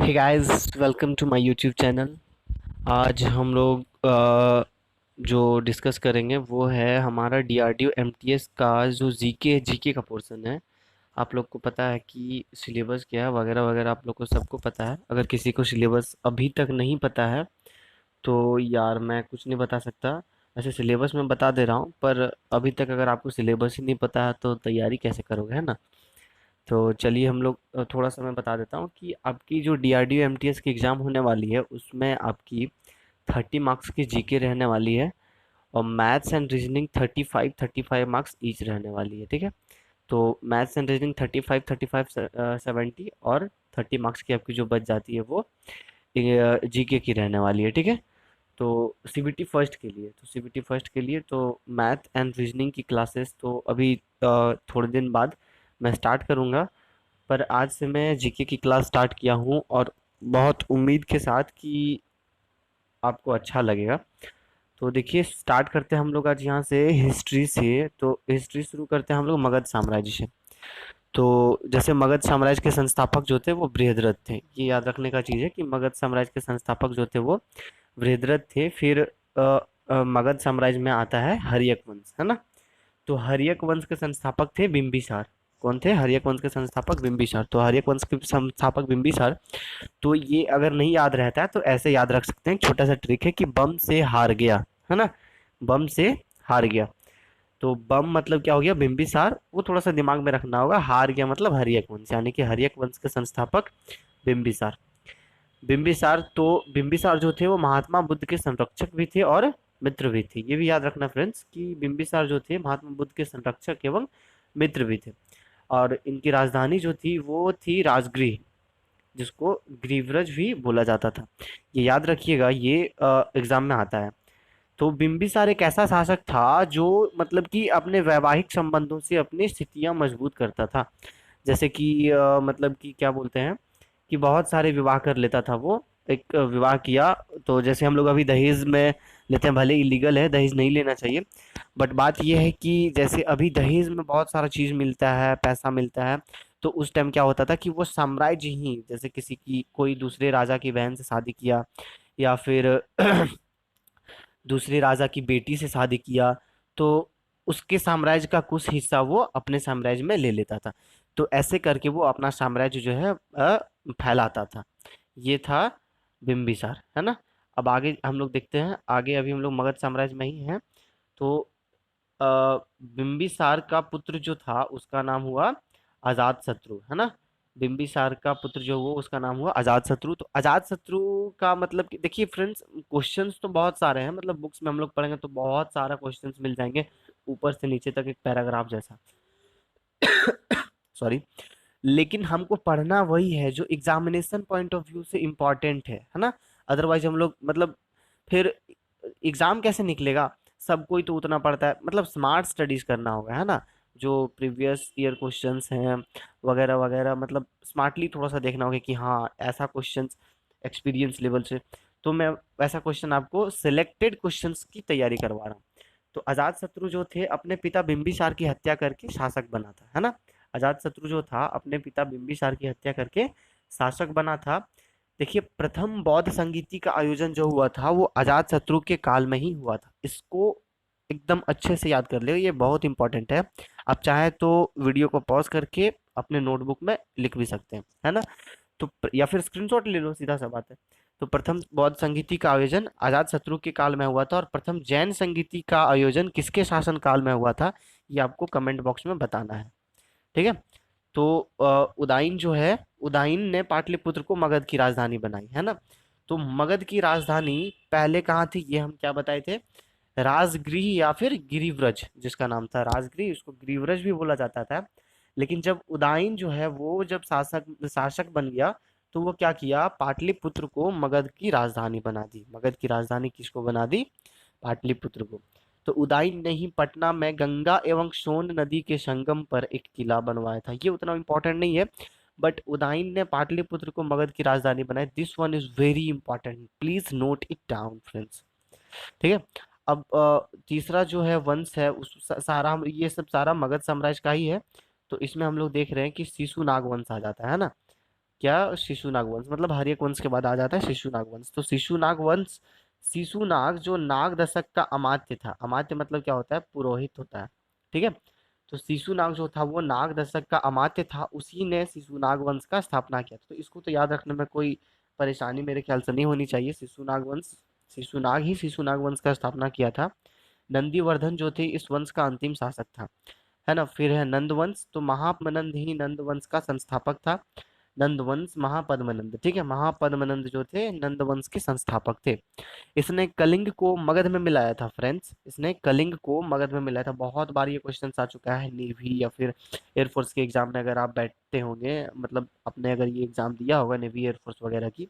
Hey guys, welcome to my YouTube channel. आज हम लोग जो डिस्कस करेंगे वो है हमारा डीआरडीओ एमटीएस का जो जीके का पोर्शन है। आप लोग को पता है कि सिलेबस क्या है वगैरह वगैरह, आप लोग को सबको पता है। अगर किसी को सिलेबस अभी तक नहीं पता है तो यार मैं कुछ नहीं बता सकता। ऐसे सिलेबस मैं बता दे रहा हूँ, पर अभी तक अगर आपको सिलेबस ही नहीं पता है तो तैयारी कैसे करोगे, है ना। तो चलिए हम लोग थोड़ा सा मैं बता देता हूँ कि आपकी जो डीआरडीओ एमटीएस की एग्ज़ाम होने वाली है उसमें आपकी 30 मार्क्स की जीके रहने वाली है। और maths and reasoning 35 marks each रहने वाली है, ठीक है। तो मैथ्स एंड रीजनिंग 35 35 70 और 30 मार्क्स की आपकी जो बच जाती है वो जीके की रहने वाली है, ठीक है। तो सीबीटी फर्स्ट के लिए तो मैथ एंड रीजनिंग की क्लासेस तो अभी थोड़े दिन बाद मैं स्टार्ट करूँगा। पर आज से मैं जीके की क्लास स्टार्ट किया हूँ और बहुत उम्मीद के साथ कि आपको अच्छा लगेगा। तो देखिए, स्टार्ट करते हैं हम लोग आज यहाँ से हिस्ट्री से। तो हिस्ट्री शुरू करते हैं हम लोग मगध साम्राज्य से। तो जैसे मगध साम्राज्य के संस्थापक जो थे वो बृहद्रथ थे, ये याद रखने का चीज़ है कि मगध साम्राज्य के संस्थापक जो थे वो बृहद्रथ थे। फिर मगध साम्राज्य में आता है हर्यक वंश, है ना। तो हर्यक वंश के संस्थापक थे बिंबिसार। कौन थे हर्यक वंश के संस्थापक? बिंबिसार। तो हर्यक वंश के संस्थापक बिंबिसार। तो ये अगर नहीं याद रहता है तो ऐसे याद रख सकते हैं, छोटा सा ट्रिक है कि बम से हार गया, है ना। बम से हार गया। तो बम मतलब क्या हो गया? बिंबिसार। वो थोड़ा सा दिमाग में रखना होगा। हार गया मतलब हर्यक वंश, यानी कि हर्यक वंश के संस्थापक बिंबिसार। बिंबिसार जो थे वो महात्मा बुद्ध के संरक्षक भी थे और मित्र भी थे। ये भी याद रखना फ्रेंड्स कि बिंबिसार जो थे महात्मा बुद्ध के संरक्षक एवं मित्र भी थे। और इनकी राजधानी जो थी वो थी राजगृह, जिसको ग्रीवरज भी बोला जाता था। ये याद रखिएगा, ये एग्जाम में आता है। तो बिंबिसार एक ऐसा शासक था जो मतलब कि अपने वैवाहिक संबंधों से अपनी स्थितियां मजबूत करता था। जैसे कि मतलब कि क्या बोलते हैं कि बहुत सारे विवाह कर लेता था वो। एक विवाह किया तो जैसे हम लोग अभी दहेज में लेते हैं, भले इलीगल है, दहेज नहीं लेना चाहिए। बट बात यह है कि जैसे अभी दहेज में बहुत सारा चीज़ मिलता है, पैसा मिलता है। तो उस टाइम क्या होता था कि वो साम्राज्य ही, जैसे किसी की कोई दूसरे राजा की बहन से शादी किया या फिर दूसरे राजा की बेटी से शादी किया, तो उसके साम्राज्य का कुछ हिस्सा वो अपने साम्राज्य में ले लेता था। तो ऐसे करके वो अपना साम्राज्य जो है फैलाता था। ये था बिम्बिसार, है ना। अब आगे हम लोग देखते हैं, आगे अभी हम लोग मगध साम्राज्य में ही हैं। तो अ, बिम्बिसार का पुत्र जो था उसका नाम हुआ अजात शत्रु, है ना। बिम्बिसार का पुत्र जो हुआ उसका नाम हुआ अजात शत्रु। तो अजात शत्रु का मतलब कि देखिए फ्रेंड्स, क्वेश्चंस तो बहुत सारे हैं, मतलब बुक्स में हम लोग पढ़ेंगे तो बहुत सारा क्वेश्चंस मिल जाएंगे, ऊपर से नीचे तक एक पैराग्राफ जैसा। सॉरी। लेकिन हमको पढ़ना वही है जो एग्जामिनेशन पॉइंट ऑफ व्यू से इम्पोर्टेंट है ना। अदरवाइज हम लोग मतलब फिर एग्जाम कैसे निकलेगा? सब कोई तो उतना पढ़ता है, मतलब स्मार्ट स्टडीज करना होगा, है ना। जो प्रीवियस ईयर क्वेश्चंस हैं वगैरह वगैरह, मतलब स्मार्टली थोड़ा सा देखना होगा कि हाँ ऐसा क्वेश्चंस एक्सपीरियंस लेवल से। तो मैं वैसा क्वेश्चन आपको सिलेक्टेड क्वेश्चंस की तैयारी करवा रहा हूँ। तो अजात शत्रु जो थे अपने पिता बिंबिसार की हत्या करके शासक बना था, है ना। अजात शत्रु जो था अपने पिता बिंबिसार की हत्या करके शासक बना था। देखिए, प्रथम बौद्ध संगीति का आयोजन जो हुआ था वो अजात शत्रु के काल में ही हुआ था। इसको एकदम अच्छे से याद कर ले, ये बहुत इंपॉर्टेंट है। आप चाहे तो वीडियो को पॉज करके अपने नोटबुक में लिख भी सकते हैं, है ना। तो या फिर स्क्रीनशॉट ले लो, सीधा सा बात है। तो प्रथम बौद्ध संगीति का आयोजन अजात शत्रु के काल में हुआ था, और प्रथम जैन संगीति का आयोजन किसके शासन काल में हुआ था, ये आपको कमेंट बॉक्स में बताना है, ठीक है। तो उदाइन जो है, उदाइन ने पाटलिपुत्र को मगध की राजधानी बनाई, है ना। तो मगध की राजधानी पहले कहाँ थी ये हम क्या बताए थे? राजगृह या फिर गिरिव्रज, जिसका नाम था राजगृह, उसको गिरिव्रज भी बोला जाता था। लेकिन जब उदाइन जो है वो जब शासक शासक बन गया तो वो क्या किया, पाटलिपुत्र को मगध की राजधानी बना दी। मगध की राजधानी किसको बना दी? पाटलिपुत्र को। तो उदयन ने ही पटना में गंगा एवं सोन नदी के संगम पर एक किला बनवाया था। ये उतना इंपॉर्टेंट नहीं है, बट उदयन ने पाटलिपुत्र को मगध की राजधानी बनाई। This one is very important, please note it down friends, ठीक है। अब तीसरा जो है वंश है उस सारा ये सब सारा मगध साम्राज्य का ही है। तो इसमें हम लोग देख रहे हैं कि शिशुनाग वंश आ जाता है ना। क्या, शिशुनाग वंश, मतलब हर्यक वंश के बाद आ जाता है शिशुनाग वंश। तो शिशुनाग वंश, शिशुनाग जो नाग दशक का अमात्य था, अमात्य मतलब क्या होता है, पुरोहित होता है, ठीक है। तो शिशुनाग जो था वो नाग दशक का अमात्य था, उसी ने शिशुनाग वंश का स्थापना किया था। तो इसको तो याद रखने में कोई परेशानी मेरे ख्याल से नहीं होनी चाहिए। शिशुनाग वंश, शिशुनाग ही शिशुनाग वंश का स्थापना किया था। नंदीवर्धन जो थे इस वंश का अंतिम शासक था, है ना। फिर है नंदवंश, तो महापनंद ही नंदवंश का संस्थापक था। नंदवंश महापद्मनंद, ठीक है, महापद्मनंद जो थे नंदवंश के संस्थापक थे। इसने कलिंग को मगध में मिलाया था फ्रेंड्स, इसने कलिंग को मगध में मिलाया था। बहुत बार ये क्वेश्चन आ चुका है नेवी या फिर एयरफोर्स के एग्जाम में, अगर आप बैठते होंगे, मतलब आपने अगर ये एग्जाम दिया होगा नेवी एयरफोर्स वगैरह की,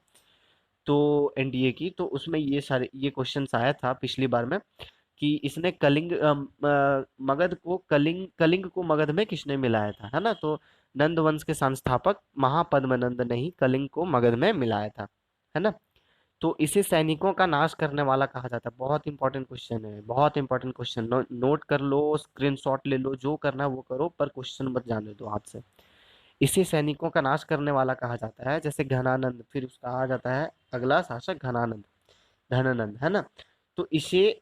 तो एनडीए की, तो उसमें ये सारे ये क्वेश्चन आया था पिछली बार में कि इसने कलिंग मगध को, कलिंग कलिंग को मगध में किसने मिलाया था, है ना। तो नंद वंश के संस्थापक महापद्मनंद ने ही कलिंग को मगध में मिलाया था, है ना। तो इसे सैनिकों का नाश करने वाला कहा जाता है। बहुत इंपॉर्टेंट क्वेश्चन है, बहुत इंपॉर्टेंट क्वेश्चन, नोट कर लो, स्क्रीनशॉट ले लो, जो करना है वो करो, पर क्वेश्चन मत जाने दो हाथ से। इसे सैनिकों का नाश करने वाला कहा जाता है, जैसे घनानंद, फिर उसका आ जाता है अगला शासक घनानंद, धनानंद, है ना। तो इसे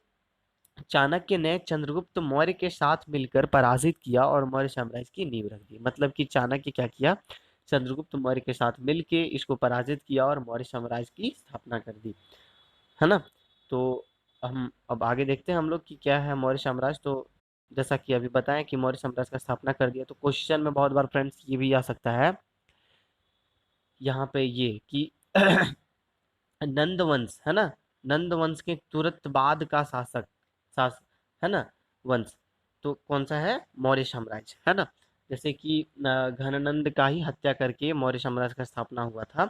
चाणक्य ने चंद्रगुप्त मौर्य के साथ मिलकर पराजित किया और मौर्य साम्राज्य की नींव रख दी। मतलब कि चाणक्य क्या किया, चंद्रगुप्त मौर्य के साथ मिलके इसको पराजित किया और मौर्य साम्राज्य की स्थापना कर दी, है ना। तो हम अब आगे देखते हैं हम लोग कि क्या है मौर्य साम्राज्य। तो जैसा कि अभी बताएं कि मौर्य साम्राज्य का स्थापना कर दिया, तो क्वेश्चन में बहुत बार फ्रेंड्स ये भी आ सकता है यहाँ पे ये कि नंद वंश, है ना, नंद वंश के तुरंत बाद का शासक, शास है ना, वंश, तो कौन सा है, मौर्य साम्राज्य, है ना। जैसे कि घनानंद का ही हत्या करके मौर्य साम्राज्य का स्थापना हुआ था,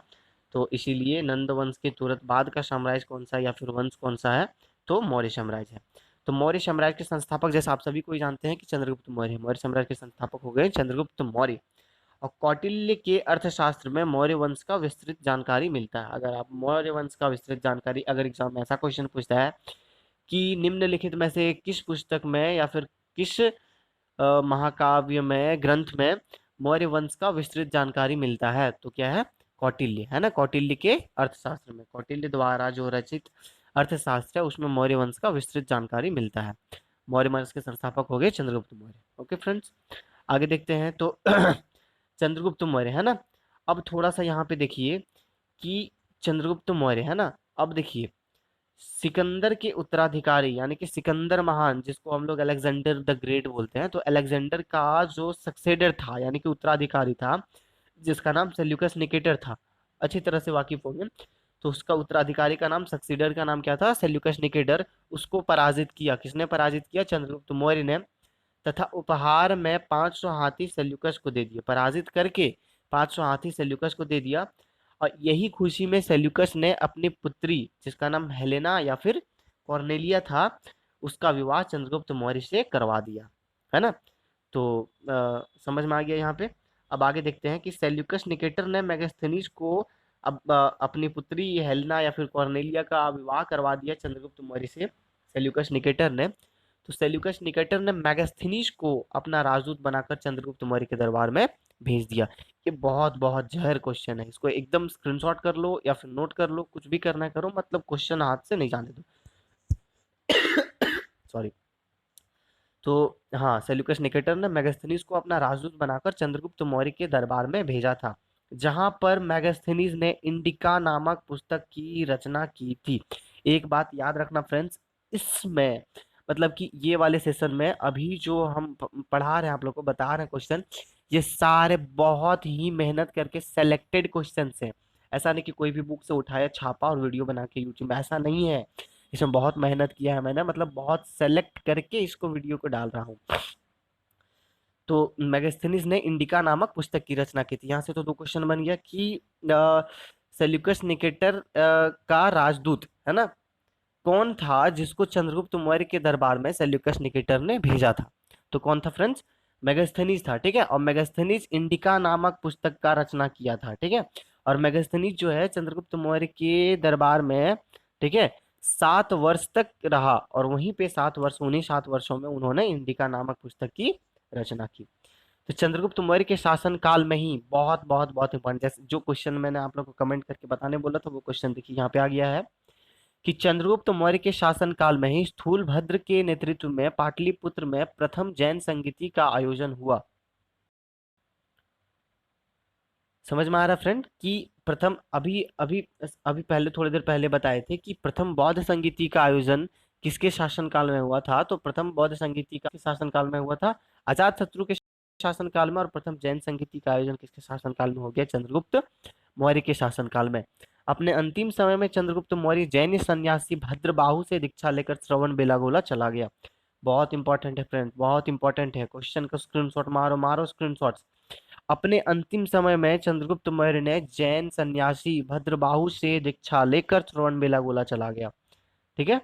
तो इसीलिए नंद वंश के तुरंत बाद का साम्राज्य कौन सा या फिर वंश कौन सा है, तो मौर्य साम्राज्य है। तो मौर्य साम्राज्य के संस्थापक, जैसे आप सभी को ही जानते हैं कि चंद्रगुप्त मौर्य, मौर्य साम्राज्य के संस्थापक हो गए चंद्रगुप्त मौर्य। और कौटिल्य के अर्थशास्त्र में मौर्य वंश का विस्तृत जानकारी मिलता है। अगर आप मौर्य वंश का विस्तृत जानकारी, अगर एग्जाम में ऐसा क्वेश्चन पूछता है कि निम्नलिखित में से किस पुस्तक में या फिर किस महाकाव्य में, ग्रंथ में मौर्य वंश का विस्तृत जानकारी मिलता है, तो क्या है, कौटिल्य, है ना। कौटिल्य के अर्थशास्त्र में, कौटिल्य द्वारा जो रचित अर्थशास्त्र है उसमें मौर्य वंश का विस्तृत जानकारी मिलता है। मौर्य वंश के संस्थापक हो गए चंद्रगुप्त मौर्य। ओके फ्रेंड्स, आगे देखते हैं। तो चंद्रगुप्त मौर्य, है ना। अब थोड़ा सा यहाँ पे देखिए कि चंद्रगुप्त मौर्य, है ना, अब देखिए सिकंदर के उत्तराधिकारी यानी कि सिकंदर महान, जिसको हम लोग अलेक्जेंडर द ग्रेट बोलते हैं, तो अलेक्जेंडर का जो सक्सेडर था यानी कि उत्तराधिकारी था, जिसका नाम सेल्यूकस निकेटर था, अच्छी तरह से वाकिफ होंगे, तो उसका उत्तराधिकारी का नाम, सक्सीडर का नाम क्या था, सेल्यूकस निकेटर। उसको पराजित किया, किसने पराजित किया, चंद्रगुप्त मौर्य ने, तथा उपहार में 500 हाथी सेल्यूकस को दे दिया। पराजित करके 500 हाथी सेल्यूकस को दे दिया, और यही खुशी में सेल्यूकस ने अपनी पुत्री, जिसका नाम हेलेना या फिर कॉर्नेलिया था, उसका विवाह चंद्रगुप्त मौर्य से करवा दिया, है ना। तो समझ में आ गया यहाँ पे। अब आगे देखते हैं कि सेल्यूकस निकेटर ने मेगास्थनीज को, अब अपनी पुत्री हेलेना या फिर कॉर्नेलिया का विवाह करवा दिया चंद्रगुप्त मौर्य से, सेल्यूकस निकेटर ने। तो सेल्यूकस निकेटर ने मेगास्थनीज को अपना राजदूत बनाकर चंद्रगुप्त मौर्य के दरबार में भेज दिया। ये बहुत बहुत जहर क्वेश्चन है, इसको एकदम स्क्रीनशॉट कर लो या फिर नोट कर लो, कुछ भी करना है करो, मतलब क्वेश्चन हाथ से नहीं जाने दो। सॉरी। तो हाँ, सेल्यूकस निकेटर ने मेगास्थनीज को अपना राजदूत बनाकर चंद्रगुप्त मौर्य के दरबार में भेजा था, जहां पर मेगास्थनीज ने इंडिका नामक पुस्तक की रचना की थी। एक बात याद रखना फ्रेंड्स, इसमें मतलब कि ये वाले सेशन में अभी जो हम पढ़ा रहे हैं, आप लोग को बता रहे हैं क्वेश्चन, ये सारे बहुत ही मेहनत करके सेलेक्टेड क्वेश्चन हैं। ऐसा नहीं कि कोई भी बुक से उठाया, छापा और वीडियो बना के यूट्यूब में, ऐसा नहीं है। इसमें बहुत मेहनत किया है मैंने, मतलब बहुत सेलेक्ट करके इसको वीडियो को डाल रहा हूँ। तो मेगास्थनीज ने इंडिका नामक पुस्तक की रचना की थी। यहाँ से तो दो क्वेश्चन बन गया कि सेल्यूकस निकेटर का राजदूत, है ना, कौन था जिसको चंद्रगुप्त मौर्य के दरबार में सेल्यूकस निकेटर ने भेजा था। तो कौन था फ्रेंड्स, मेगास्थनीज था, ठीक है। और मेगास्थनीज इंडिका नामक पुस्तक का रचना किया था, ठीक है। और मेगास्थनीज जो है चंद्रगुप्त मौर्य के दरबार में, ठीक है, 7 वर्ष तक रहा, और वहीं पे 7 वर्ष, उन्हीं 7 वर्षों में उन्होंने इंडिका नामक पुस्तक की रचना की। तो चंद्रगुप्त मौर्य के शासन काल में ही बहुत बहुत बहुत इंपॉर्टेंट, जैसे जो क्वेश्चन मैंने आप लोग को कमेंट करके बताने बोला था वो क्वेश्चन देखिए यहाँ पे आ गया है कि चंद्रगुप्त मौर्य के शासन काल में ही स्थूलभद्र के नेतृत्व में पाटलिपुत्र में प्रथम जैन संगीति का आयोजन हुआ। समझ में आ रहा फ्रेंड कि प्रथम अभी अभी अभी पहले थोड़ी देर पहले बताए थे कि प्रथम बौद्ध संगीति का आयोजन किसके शासन काल में हुआ था, तो प्रथम बौद्ध संगीति का शासन काल में हुआ था अजात शत्रु के शासन काल में, और प्रथम जैन संगीति का आयोजन किसके शासन काल में हो गया, चंद्रगुप्त मौर्य के शासन काल में। अपने अंतिम समय में चंद्रगुप्त मौर्य जैन सन्यासी भद्रबाहु से दीक्षा लेकर श्रवण बेलागोला चला गया। बहुत इंपॉर्टेंट है फ्रेंड, बहुत इंपॉर्टेंट है, क्वेश्चन का स्क्रीनशॉट मारो मारो स्क्रीनशॉट। अपने अंतिम समय में चंद्रगुप्त मौर्य ने जैन सन्यासी भद्रबाहु से दीक्षा लेकर श्रवणबेलागोला चला गया। ठीक है,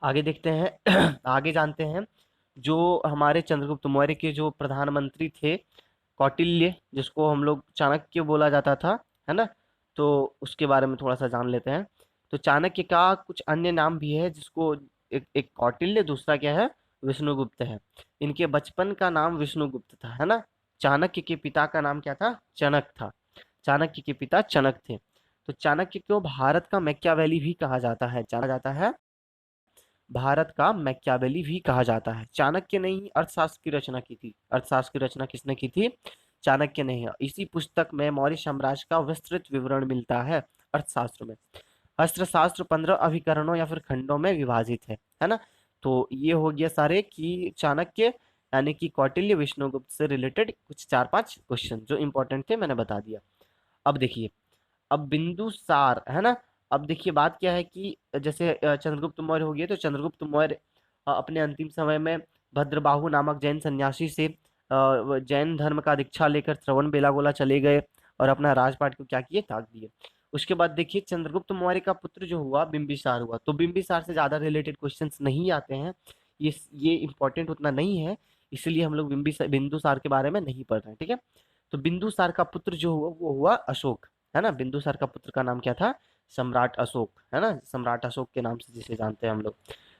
आगे देखते हैं आगे जानते हैं जो हमारे चंद्रगुप्त मौर्य के जो प्रधानमंत्री थे कौटिल्य, जिसको हम लोग चाणक्य बोला जाता था, है ना, तो उसके बारे में थोड़ा सा जान लेते हैं। तो चाणक्य का कुछ अन्य नाम भी है, जिसको एक कौटिल्य, दूसरा क्या है, विष्णुगुप्त है। इनके बचपन का नाम विष्णुगुप्त था, है ना। चाणक्य के पिता का नाम क्या था, चणक था। चाणक्य के पिता चणक थे। तो चाणक्य को भारत का मैकियावेली भी कहा जाता है, जाना जाता है, भारत का मैकियावेली भी कहा जाता है। चाणक्य ने ही अर्थशास्त्र की रचना की थी। अर्थशास्त्र की रचना किसने की थी, चाणक्य ने ही। इसी पुस्तक में मौर्य साम्राज्य का विस्तृत विवरण मिलता है अर्थशास्त्र में। अर्थशास्त्र 15 अभिकरणों या फिर खंडों में विभाजित है ना। तो ये हो गया सारे कि चाणक्य यानी कि कौटिल्य विष्णुगुप्त से रिलेटेड कुछ 4-5 क्वेश्चन जो इंपॉर्टेंट थे मैंने बता दिया। अब देखिए, अब बिंदुसार, है ना। अब देखिए बात क्या है कि जैसे चंद्रगुप्त मौर्य हो गए, तो चंद्रगुप्त मौर्य अपने अंतिम समय में भद्रबाहु नामक जैन सन्यासी से जैन धर्म का दीक्षा लेकर श्रवण बेलागोला चले गए और अपना राजपाट को क्या किए, त्याग दिए। उसके बाद देखिए चंद्रगुप्त मौर्य का पुत्र जो हुआ बिंबिसार हुआ। तो बिंबिसार से ज्यादा रिलेटेड क्वेश्चंस नहीं आते हैं, ये इंपॉर्टेंट उतना नहीं है, इसलिए हम लोग बिंदुसार के बारे में नहीं पढ़ रहे हैं। ठीक है, तो बिंदुसार का पुत्र जो हुआ वो हुआ अशोक, है ना। बिंदुसार का पुत्र का नाम क्या था, सम्राट अशोक, है ना, सम्राट अशोक के नाम से जिसे जानते हैं हम लोग।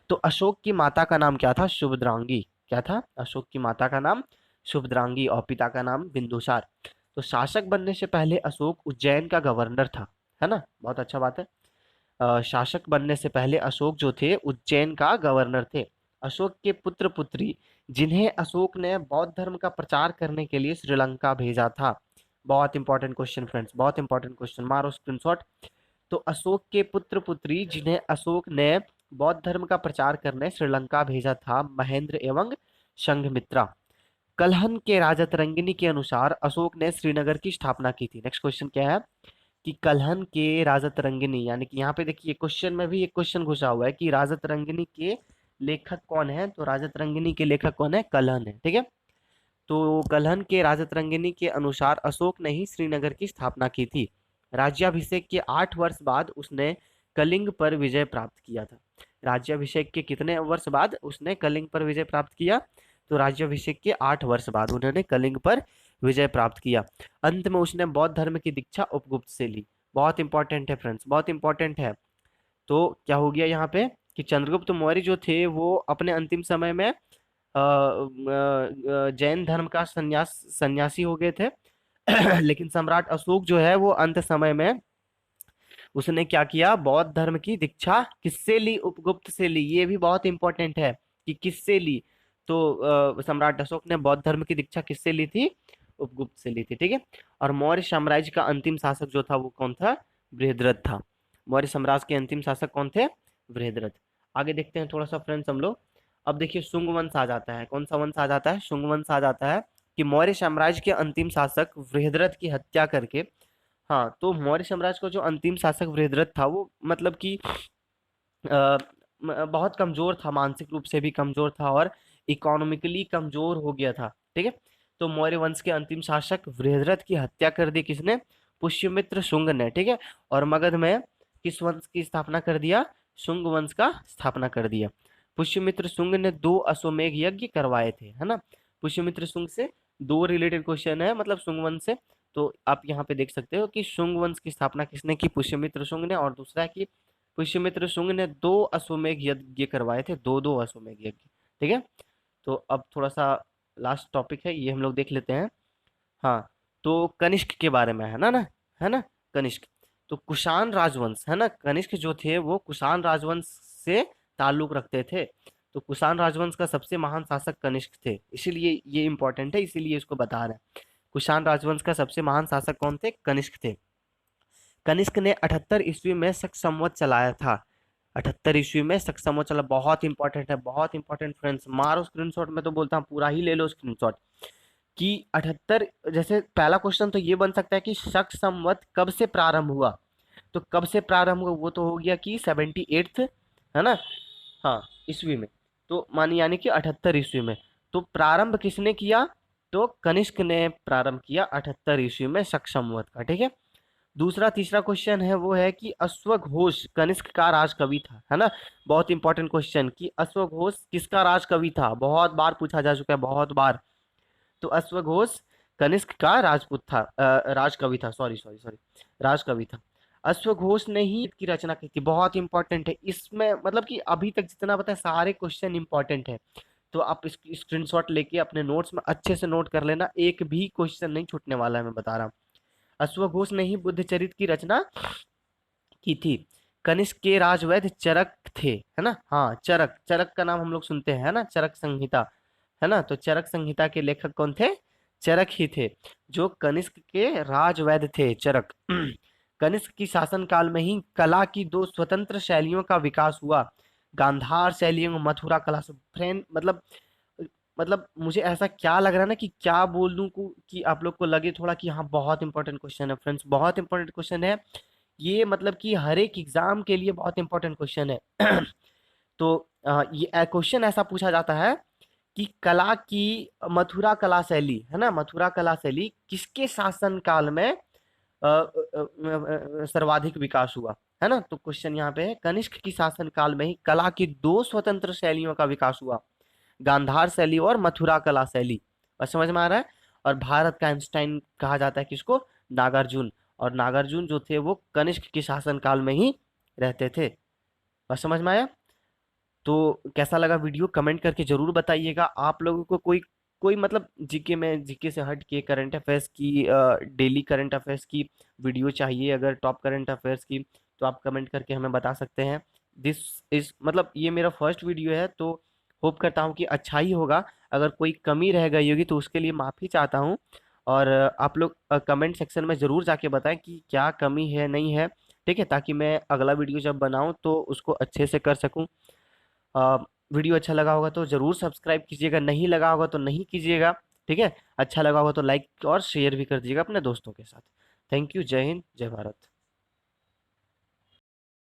तो अशोक की माता का नाम क्या था, शुभद्रांगी। क्या था, अशोक की माता का नाम शुभद्रांगी और पिता का नाम बिंदुसार। तो शासक बनने से पहले अशोक उज्जैन का गवर्नर था, है ना, बहुत अच्छा बात है। शासक बनने से पहले अशोक जो थे उज्जैन का गवर्नर थे। अशोक के पुत्र पुत्री जिन्हें अशोक ने बौद्ध धर्म का प्रचार करने के लिए श्रीलंका भेजा था। बहुत इंपॉर्टेंट क्वेश्चन फ्रेंड्स, बहुत इंपॉर्टेंट क्वेश्चन, मारो स्क्रीनशॉट। तो अशोक के पुत्र पुत्री जिन्हें अशोक ने बौद्ध धर्म का प्रचार करने श्रीलंका भेजा था, महेंद्र एवं संघमित्रा। कलहन के राजा तरंगिनी के अनुसार अशोक ने श्रीनगर की स्थापना की थी। नेक्स्ट क्वेश्चन क्या है कि कलहन के राजा तरंगिनी, यानी कि यहाँ पे देखिए क्वेश्चन में भी एक क्वेश्चन घुसा हुआ है कि राजा तरंगिनी के लेखक कौन है। तो राजा तरंगिनी के लेखक कौन है, कलहन है। ठीक है, तो कलहन के राजा तरंगिनी के अनुसार अशोक ने ही श्रीनगर की स्थापना की थी। राज्याभिषेक के 8 वर्ष बाद उसने कलिंग पर विजय प्राप्त किया था। राज्याभिषेक के कितने वर्ष बाद उसने कलिंग पर विजय प्राप्त किया, तो राज्याभिषेक के 8 वर्ष बाद उन्होंने कलिंग पर विजय प्राप्त किया। अंत में उसने बौद्ध धर्म की दीक्षा उपगुप्त से ली। बहुत इंपॉर्टेंट है फ्रेंड्स, बहुत इंपॉर्टेंट है। तो क्या हो गया यहाँ पे कि चंद्रगुप्त मौर्य जो थे वो अपने अंतिम समय में जैन धर्म का सन्यासी हो गए थे लेकिन सम्राट अशोक जो है वो अंत समय में उसने क्या किया, बौद्ध धर्म की दीक्षा किससे ली, उपगुप्त से ली। ये भी बहुत इंपॉर्टेंट है कि किससे ली। तो सम्राट अशोक ने बौद्ध धर्म की दीक्षा किससे ली थी, उपगुप्त से ली थी। ठीक है, और मौर्य साम्राज्य का अंतिम शासक जो था वो कौन था, बृहद्रथ था। मौर्य साम्राज्य के अंतिम शासक कौन थे, बृहद्रथ। आगे देखते हैं थोड़ा सा फ्रेंड्स हम लोग। अब देखिए शुंग वंश आ जाता है। कौन सा वंश आ जाता है, शुंग वंश आ जाता है कि मौर्य साम्राज्य के अंतिम शासक बृहद्रथ की हत्या करके, हाँ, तो मौर्य साम्राज्य का जो अंतिम शासक बृहद्रथ था वो मतलब कि बहुत कमजोर था, मानसिक रूप से भी कमजोर था और इकोनॉमिकली कमजोर हो गया था। ठीक है, तो मौर्य वंश के अंतिम शासक बृहद्रथ की हत्या कर दी किसने, पुष्यमित्र शुंग ने। ठीक है, और मगध में किस वंश की स्थापना कर दिया, शुंग वंश का स्थापना कर दिया। पुष्यमित्र शुंग ने 2 अश्वमेध यज्ञ करवाए थे, है ना। पुष्यमित्र शुंग से 2 रिलेटेड क्वेश्चन है, मतलब शुंग वंश से। तो आप यहाँ पे देख सकते हो कि शुंग वंश की स्थापना किसने की, पुष्यमित्र शुंग ने, और दूसरा है कि पुष्यमित्र शुंग ने 2 अश्वमेध यज्ञ करवाए थे, 2-2 अश्वमेध यज्ञ। ठीक है, तो अब थोड़ा सा लास्ट टॉपिक है, ये हम लोग देख लेते हैं। हाँ, तो कनिष्क के बारे में है ना, कनिष्क। तो कुषाण राजवंश है ना, कनिष्क जो थे वो कुषाण राजवंश से ताल्लुक रखते थे। तो कुषाण राजवंश का सबसे महान शासक कनिष्क थे, इसीलिए ये इंपॉर्टेंट है, इसीलिए इसको बता रहे हैं। कुषाण राजवंश का सबसे महान शासक कौन थे? कनिष्क थे। कनिष्क ने 78 ईस्वी में शक संवत चलाया था। 78 ईस्वी में शक संवत चला, बहुत इंपॉर्टेंट है, बहुत इंपॉर्टेंट फ्रेंड्स, मारो स्क्रीनशॉट। में तो बोलता हूँ पूरा ही ले लो स्क्रीनशॉट। कि 78, जैसे पहला क्वेश्चन तो ये बन सकता है कि शक संवत कब से प्रारंभ हुआ। तो कब से प्रारंभ हुआ, वो तो हो गया कि 78th, है ना, हाँ, ईस्वी में। तो मानी यानी कि 78 ईस्वी में। तो प्रारंभ किसने किया? तो कनिष्क ने प्रारंभ किया 78 ईस्वी में शक संवत का, ठीक है। दूसरा तीसरा क्वेश्चन है वो है कि अश्वघोष कनिष्क का राजकवि था, है ना। बहुत इंपॉर्टेंट क्वेश्चन कि अश्वघोष किसका राजकवि था, बहुत बार पूछा जा चुका है, बहुत बार। तो अश्वघोष कनिष्क का राजपूत था, राजकवि था, सॉरी सॉरी सॉरी, राजकवि था। अश्वघोष ने ही की रचना की थी, बहुत इंपॉर्टेंट है इसमें, मतलब कि अभी तक जितना पता है सारे क्वेश्चन इंपॉर्टेंट है। तो आप इस स्क्रीनशॉट लेके अपने नोट्स में अच्छे से नोट कर लेना, एक भी क्वेश्चन नहीं छूटने वाला है, मैं बता रहा हूँ। अश्वघोष ने ही बुद्धचरित की रचना की थी। कनिष्क के राजवैद्य चरक थे, है ना, हाँ, चरक, चरक का नाम हम लोग सुनते हैं, है ना, चरक संहिता, है ना। तो चरक संहिता के लेखक कौन थे? चरक ही थे, जो कनिष्क के राजवैद्य थे, चरक। कनिष्क की शासन काल में ही कला की दो स्वतंत्र शैलियों का विकास हुआ, गांधार शैली और मथुरा कला से। फ्रेंड, मतलब मुझे ऐसा क्या लग रहा है ना कि क्या बोल दूं को कि आप लोग को लगे थोड़ा कि हाँ बहुत इंपॉर्टेंट क्वेश्चन है फ्रेंड्स, बहुत इंपॉर्टेंट क्वेश्चन है ये, मतलब कि हर एक एग्जाम के लिए बहुत इंपॉर्टेंट क्वेश्चन है। तो ये क्वेश्चन ऐसा पूछा जाता है कि कला की मथुरा कला शैली, है ना, मथुरा कला शैली किसके शासन काल में सर्वाधिक विकास हुआ, है ना। तो क्वेश्चन यहाँ पे है, कनिष्क की शासन काल में ही कला की दो स्वतंत्र शैलियों का विकास हुआ, गांधार शैली और मथुरा कला शैली। बस समझ में आ रहा है। और भारत का आइंस्टाइन कहा जाता है किसको? नागार्जुन। और नागार्जुन जो थे वो कनिष्क के शासन काल में ही रहते थे। बस समझ में आया। तो कैसा लगा वीडियो, कमेंट करके जरूर बताइएगा। आप लोगों को कोई कोई मतलब जीके में, जीके से हट के करंट अफेयर्स की, डेली करंट अफेयर्स की वीडियो चाहिए, अगर टॉप करंट अफेयर्स की, तो आप कमेंट करके हमें बता सकते हैं। दिस इज, मतलब ये मेरा फर्स्ट वीडियो है, तो होप करता हूँ कि अच्छा ही होगा। अगर कोई कमी रह गई होगी तो उसके लिए माफ़ी चाहता हूँ। और आप लोग कमेंट सेक्शन में ज़रूर जाके बताएं कि क्या कमी है, नहीं है, ठीक है, ताकि मैं अगला वीडियो जब बनाऊं तो उसको अच्छे से कर सकूं। आ, वीडियो अच्छा लगा होगा तो ज़रूर सब्सक्राइब कीजिएगा, नहीं लगा होगा तो नहीं कीजिएगा, ठीक है। अच्छा लगा होगा तो लाइक और शेयर भी कर दीजिएगा अपने दोस्तों के साथ। थैंक यू, जय हिंद, जय भारत।